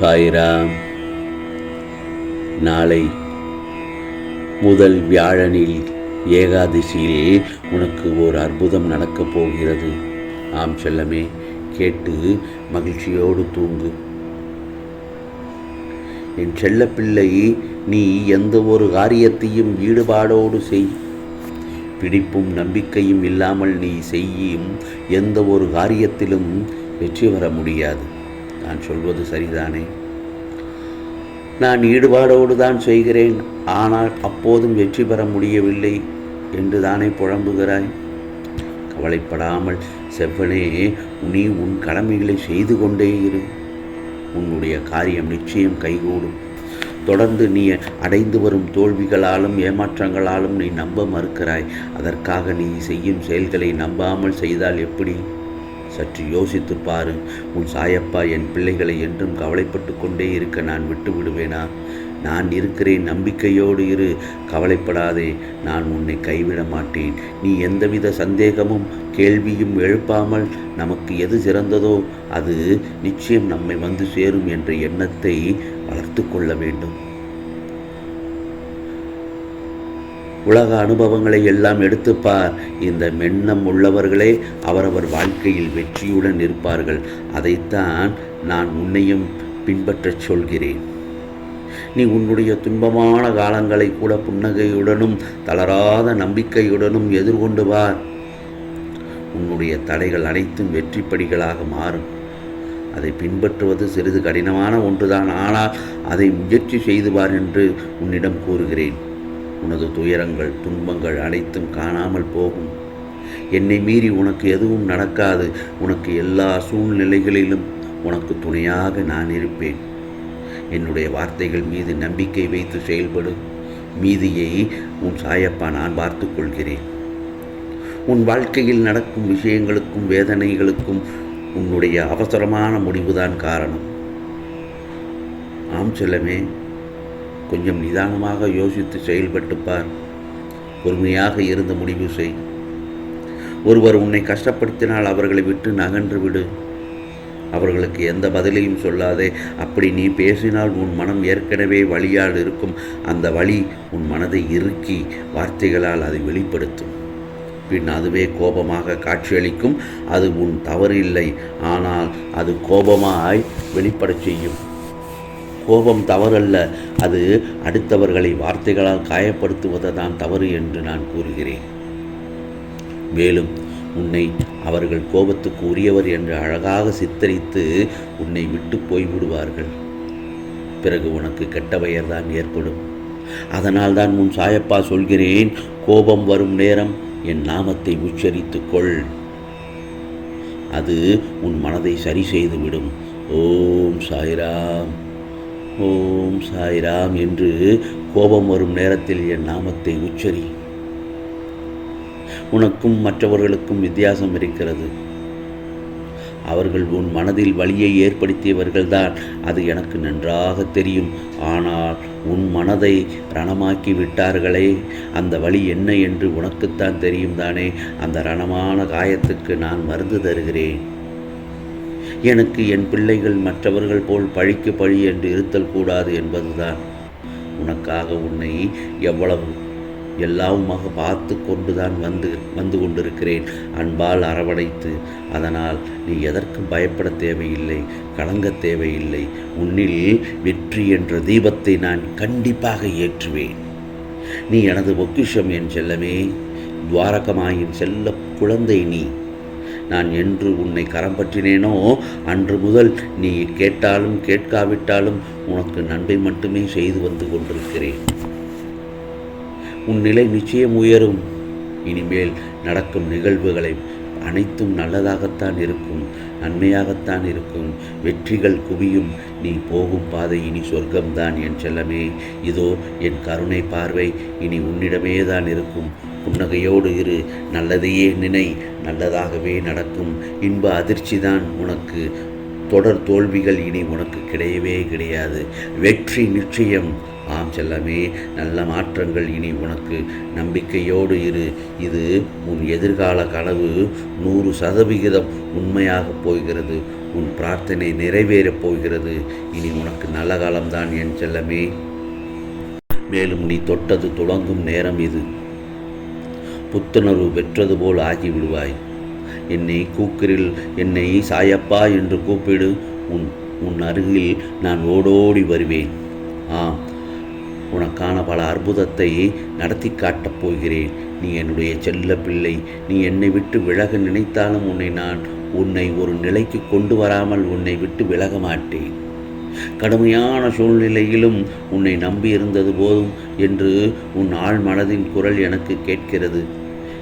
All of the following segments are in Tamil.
சாய்ராம். நாளை முதல் வியாழனில் ஏகாதசியில் உனக்கு ஓர் அற்புதம் நடக்கப் போகிறது. ஆம் செல்லமே, கேட்டு மகிழ்ச்சியோடு தூங்கு. என் செல்லப்பிள்ளை, நீ எந்த ஒரு காரியத்தையும் ஈடுபாடோடு செய். பிடிப்பும் நம்பிக்கையும் இல்லாமல் நீ செய்யும் எந்த ஒரு காரியத்திலும் வெற்றி பெற முடியாது. நான் சொல்வது சரிதானே? நான் ஈடுபாடோடு தான் செய்கிறேன், ஆனால் அப்போதும் வெற்றி பெற முடியவில்லை என்று தானே புலம்புகிறாய். கவலைப்படாமல் செவ்வனே, நீ உன் கடமைகளை செய்து கொண்டே இரு. உன்னுடைய காரியம் நிச்சயம் கைகூடும். தொடர்ந்து நீ அடைந்து வரும் தோல்விகளாலும் ஏமாற்றங்களாலும் நீ நம்ப மறுக்கிறாய். அதற்காக நீ செய்யும் செயல்களை நம்பாமல் செய்தால் எப்படி? சற்று யோசித்து பாரு. உன் சாயப்பா என் பிள்ளைகளை என்றும் கவலைப்பட்டு கொண்டே இருக்க நான் விட்டு விடுவேனா? நான் இருக்கிறேன், நம்பிக்கையோடு இரு, கவலைப்படாதே, நான் உன்னை கைவிட மாட்டேன். நீ எந்தவித சந்தேகமும் கேள்வியும் எழுப்பாமல் நமக்கு எது சிறந்ததோ அது நிச்சயம் நம்மை வந்து சேரும் என்ற எண்ணத்தை வளர்த்து கொள்ள வேண்டும். உலக அனுபவங்களை எல்லாம் எடுத்துப்பார். இந்த எண்ணம் உள்ளவர்களே அவரவர் வாழ்க்கையில் வெற்றியுடன் இருப்பார்கள். அதைத்தான் நான் உன்னையும் பின்பற்றச் சொல்கிறேன். நீ உன்னுடைய துன்பமான காலங்களை கூட புன்னகையுடனும் தளராத நம்பிக்கையுடனும் எதிர்கொண்டு வார். உன்னுடைய தடைகள் அனைத்தும் வெற்றி படிகளாக மாறும். அதை பின்பற்றுவது சிறிது கடினமான ஒன்றுதான், ஆனால் அதை முயற்சி செய்து பார் என்று உன்னிடம் கூறுகிறேன். உனது துயரங்கள் துன்பங்கள் அனைத்தும் காணாமல் போகும். என்னை மீறி உனக்கு எதுவும் நடக்காது. உனக்கு எல்லா சூழ்நிலைகளிலும் உனக்கு துணையாக நான் இருப்பேன். என்னுடைய வார்த்தைகள் மீது நம்பிக்கை வைத்து செயல்படும். மீதியை உன் சாயப்பா நான் பார்த்து கொள்கிறேன். உன் வாழ்க்கையில் நடக்கும் விஷயங்களுக்கும் வேதனைகளுக்கும் உன்னுடைய அவசரமான முடிவுதான் காரணம். ஆம் செல்லமே, கொஞ்சம் நிதானமாக யோசித்து செயல்பட்டுப்பார். பொறுமையாக இருந்து முடிவு செய். ஒருவர் உன்னை கஷ்டப்படுத்தினால் அவர்களை விட்டு நகன்று விடு. அவர்களுக்கு எந்த பதிலையும் சொல்லாதே. அப்படி நீ பேசினால் உன் மனம் ஏற்கனவே வலியால் இருக்கும். அந்த வலி உன் மனதை இறுக்கி வார்த்தைகளால் அதை வெளிப்படுத்தும். பின் அதுவே கோபமாக காட்சியளிக்கும். அது உன் தவறு இல்லை, ஆனால் அது கோபமாய் வெளிப்படச் செய்யும். கோபம் தவறல்ல, அது அடுத்தவர்களை வார்த்தைகளால் காயப்படுத்துவதுதான் தவறு என்று நான் கூறுகிறேன். மேலும் உன்னை அவர்கள் கோபத்துக்கு உரியவர் என்று அழகாக சித்தரித்து உன்னை விட்டு போய்விடுவார்கள். பிறகு உனக்கு கெட்ட பெயர்தான் ஏற்படும். அதனால் தான் உன் சாயப்பா சொல்கிறேன், கோபம் வரும் நேரம் என் நாமத்தை உச்சரித்துக்கொள். அது உன் மனதை சரி செய்துவிடும். ஓம் சாய்ராம், ஓம் சாய்ராம் என்று கோபம் வரும் நேரத்தில் என் நாமத்தை உச்சரி. உனக்கும் மற்றவர்களுக்கும் வித்தியாசம் இருக்கிறது. அவர்கள் உன் மனதில் வலியை ஏற்படுத்தியவர்கள்தான், அது எனக்கு நன்றாக தெரியும். ஆனால் உன் மனதை ரணமாக்கி விட்டார்களே, அந்த வலி என்ன என்று உனக்குத்தான் தெரியும் தானே. அந்த ரணமான காயத்துக்கு நான் மருந்து தருகிறேன். எனக்கு என் பிள்ளைகள் மற்றவர்கள் போல் பழிக்கு பழி என்று இருத்தல் கூடாது என்பதுதான். உனக்காக உன்னை எவ்வளவு எல்லாவுமாக பார்த்து கொண்டுதான் வந்து கொண்டிருக்கிறேன், அன்பால் அரவணைத்து. அதனால் நீ எதற்கும் பயப்பட தேவையில்லை, கலங்க தேவையில்லை. உன்னில் வெற்றி என்ற தீபத்தை நான் கண்டிப்பாக ஏற்றுவேன். நீ எனது பொக்கிஷம் என் செல்லமே, துவாரகமாயின் செல்ல குழந்தை நீ. நான் என்று உன்னை கரம் பற்றினேனோ அன்று முதல் நீ கேட்டாலும் கேட்காவிட்டாலும் உனக்கு நன்மை மட்டுமே செய்து வந்து கொண்டிருக்கிறேன். உன் நிலை நிச்சயம் உயரும். இனிமேல் நடக்கும் நிகழ்வுகளை அனைத்தும் நல்லதாகத்தான் இருக்கும், நன்மையாகத்தான் இருக்கும். வெற்றிகள் குவியும். நீ போகும் பாதை இனி சொர்க்கம்தான் என் செல்லமே. இதோ என் கருணை பார்வை இனி உன்னிடமே தான் இருக்கும். புன்னகையோடு இரு, நல்லதையே நினை, நல்லதாகவே நடக்கும். இன்ப அதிர்ச்சிதான் உனக்கு. தொடர் தோல்விகள் இனி உனக்கு கிடையவே கிடையாது. வெற்றி நிச்சயம். ஆம் செல்லமே, நல்ல மாற்றங்கள் இனி உனக்கு. நம்பிக்கையோடு இரு. இது உன் எதிர்கால கனவு 100% உண்மையாகப் போகிறது. உன் பிரார்த்தனை நிறைவேறப் போகிறது. இனி உனக்கு நல்ல காலம்தான் என் செல்லமே. மேலும் நீ தொட்டது துளங்கும் நேரம் இது. புத்துணர்வு பெற்றது போல் ஆகிவிடுவாய். என்னை கூக்கிரில் என்னை சாயப்பா என்று கூப்பிடு. உன் உன் அருகில் நான் ஓடோடி வருவேன். ஆம், உனக்கான பல அற்புதத்தை நடத்தி காட்டப் போகிறேன். நீ என்னுடைய செல்ல பிள்ளை. நீ என்னை விட்டு விலக நினைத்தாலும் உன்னை ஒரு நிலைக்கு கொண்டு வராமல் உன்னை விட்டு விலக மாட்டேன். கடுமையான சூழ்நிலையிலும் உன்னை நம்பி இருந்தது போதும் என்று உன் ஆழ் மனதின் குரல் எனக்கு கேட்கிறது.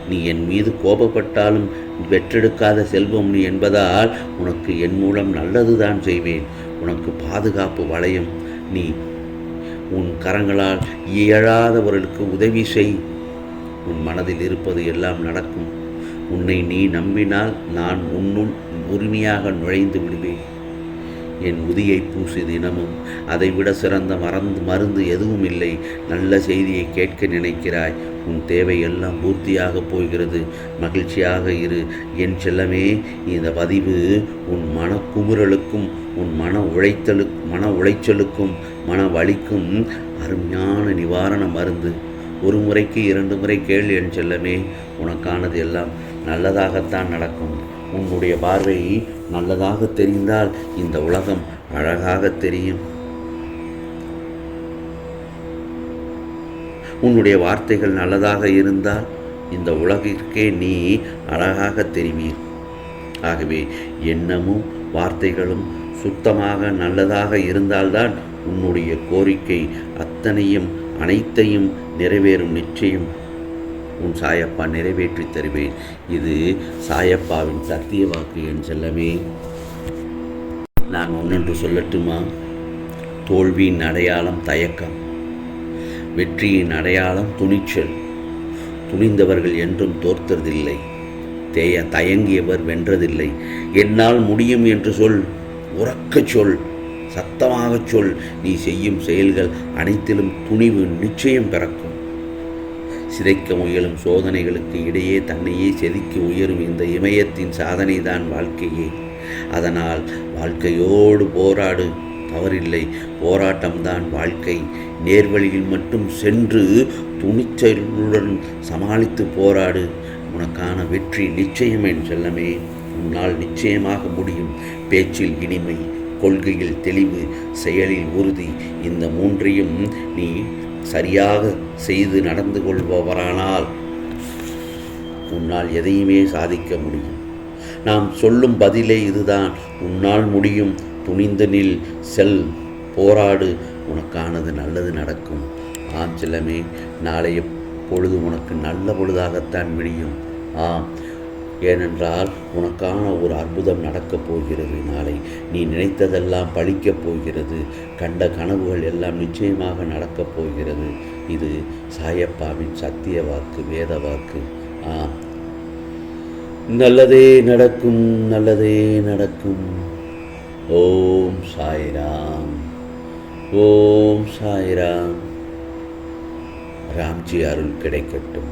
நீ என் மீது கோபப்பட்டாலும் பெற்றெடுக்காத செல்வம் நீ என்பதால் உனக்கு என் மூலம் நல்லதுதான் செய்வேன். உனக்கு பாதுகாப்பு வளையம். நீ உன் கரங்களால் இயலாதவர்களுக்கு உதவி செய். உன் மனதில் இருப்பது எல்லாம் நடக்கும். உன்னை நீ நம்பினால் நான் உன்னுள் உரிமையாக நுழைந்து விடுவேன். என் உதியை பூசி தினமும். அதைவிட சிறந்த மருந்து எதுவும் இல்லை. நல்ல செய்தியை கேட்க நினைக்கிறாய். உன் தேவை எல்லாம் பூர்த்தியாகப் போகிறது. மகிழ்ச்சியாக இரு என் செல்லமே. இந்த பதிவு உன் மனக்குமுறலுக்கும் உன் மன உளைச்சலுக்கும் மன வலிக்கும் அருமையான நிவாரண மருந்து. ஒரு முறைக்கு 2 முறை கேள் என் செல்லமே. உனக்கானது எல்லாம் நல்லதாகத்தான் நடக்கும். உன்னுடைய பார்வை நல்லதாக தெரிந்தால் இந்த உலகம் அழகாக தெரியும். உன்னுடைய வார்த்தைகள் நல்லதாக இருந்தால் இந்த உலகிற்கே நீ அழகாக தெரிவீர். ஆகவே எண்ணமும் வார்த்தைகளும் சுத்தமாக நல்லதாக இருந்தால்தான் உன்னுடைய கோரிக்கை அனைத்தையும் நிறைவேறும். நிச்சயம் உன் சாயப்பா நிறைவேற்றி தருவேன். இது சாயப்பாவின் சத்திய வாக்கு என் செல்லமே. நான் ஒன்றென்று சொல்லட்டுமா? தோல்வியின் அடையாளம் தயக்கம், வெற்றியின் அடையாளம் துணிச்சல். துணிந்தவர்கள் என்றும் தோற்றதில்லை. தயங்கியவர் வென்றதில்லை. என்னால் முடியும் என்று சொல். உறக்கச் சொல், சத்தமாகச் சொல். நீ செய்யும் செயல்கள் அனைத்திலும் துணிவு நிச்சயம் பிறக்கும். சிதைக்க முயலும் சோதனைகளுக்கு இடையே தன்னையே செதுக்கி உயரும் இந்த இமயத்தின் சாதனைதான் வாழ்க்கையே. அதனால் வாழ்க்கையோடு போராடு, தவறில்லை. போராட்டம்தான் வாழ்க்கை. நேர்வழியில் மட்டும் சென்று துணிச்சலுடன் சமாளித்து போராடு. உனக்கான வெற்றி நிச்சயம் என் செல்லமே. உன்னால் நிச்சயமாக முடியும். பேச்சில் இனிமை, கொள்கையில் தெளிவு, செயலில் உறுதி, இந்த 3ஐயும் நீ சரியாக செய்து நடந்து கொள்பவரானால் உன்னால் எதையுமே சாதிக்க முடியும். நாம் சொல்லும் பதிலே இதுதான். உன்னால் முடியும். துணிந்து நில், செல், போராடு. உனக்கானது நல்லது நடக்கும். ஆம் செல்லமே, நாளைய பொழுது உனக்கு நல்ல பொழுதாகத்தான் விடியும். ஆம், ஏனென்றால் உனக்கான ஒரு அற்புதம் நடக்கப் போகிறது. நாளை நீ நினைத்ததெல்லாம் பழிக்கப் போகிறது. கண்ட கனவுகள் எல்லாம் நிச்சயமாக நடக்கப் போகிறது. இது சாயப்பாவின் சத்திய வாக்கு, வேத வாக்கு. நல்லதே நடக்கும், நல்லதே நடக்கும். ஓம் சாய்ராம், ஓம் சாய்ராம். ராம்ஜி அருள் கிடைக்கட்டும்.